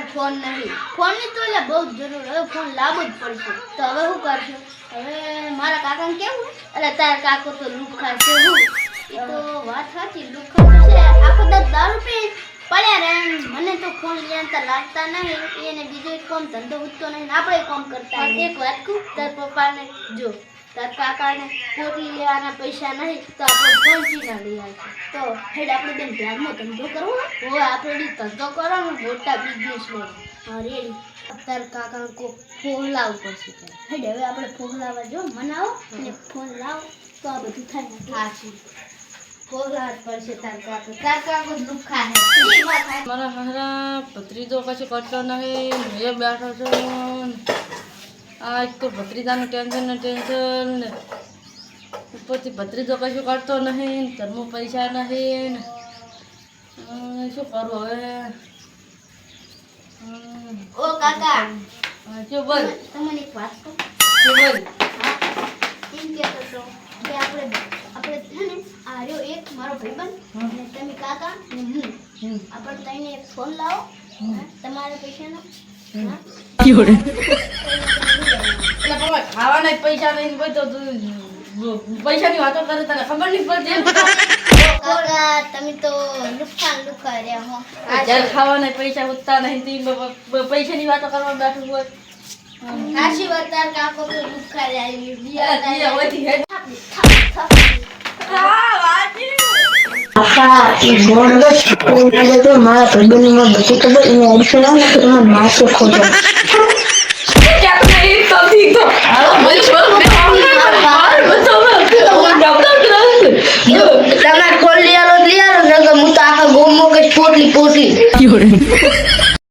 અમાર ફોન નહીં. ફોનની તો એટલે બહુ જ જરૂર. હવે ફોન લાવવો જ પડશે. તો હવે શું કરશો? હવે મારા કાકાને કેવું? એટલે તારા કાકો તો લુખ્ખા છે. હું એ તો વાત સાચી, લુખ્ખા તો છે. આખો દારૂ પી પડ્યા રે. મને તો ફોન લેતા લાગતા નહીં. એને બીજો એક કામ ધંધો ઉઠતો નહીં. આપણે કામ કરતા. એક વાત કહું, તાર પપ્પાને જો તાર કાકાને પોટલી લેવાના પૈસા નહીં તો આપણે પહોંચી ના લઈ આવશે. તો હેડ આપણે બેન ધ્યાનમાં ધંધો કરવો હોય આપણે ધંધો કરવાનો મોટા બિઝનેસમેન. હા રેડી. તાર કાકાને કોઈ ફોન લાવવું પડશે. હેડ હવે આપણે ફોન લાવવા જો મનાવો અને ફોન લાવો તો આ બધું થાય ને. હા છે ફોન લાવવા પડશે. તાર કાકો લુખ્ખા હે. મારા હારા ભત્રીજો કશું કરતો નહીં. એ બેઠો છું. આજ તો ભત્રીજાનું ટેન્શન ને ટેન્શન ને ઉપરથી ભત્રીજો કશું કરતો નહીં. ઘરમાં પૈસા નહીં. શું કરું હવે? ઓ કાકા શું બોલ? તમને એક વાત કહું. શું બોલ? એમ કહેતો હતો કે આપણે છે ને આ રહ્યો એક મારો ભાઈબંધ અને તમે કાકા ને હું આપણે તઈને એક ફોન લાવો તમારા પૈસાનો. ખાવાના પૈસા નહીં હોય તો પૈસાની વાતો કરે તને ખબર નહીં પડતી. કાકા તમે તો લુખ્ખા રહ્યા હો. જ્યારે ખાવાના પૈસા ઉઠતા નહીં પૈસાની વાતો કરવા બેઠું હોય. આશી વતાર કાકો તો લુખ્ખા રહ્યા. મારા ભાઈબંધમાં બધી ખબર એને એડશન આવે તો એમાં માસે ખોટો તમારે ફોન લઈ આલો હું તો આખા ગોમો કે પોટલી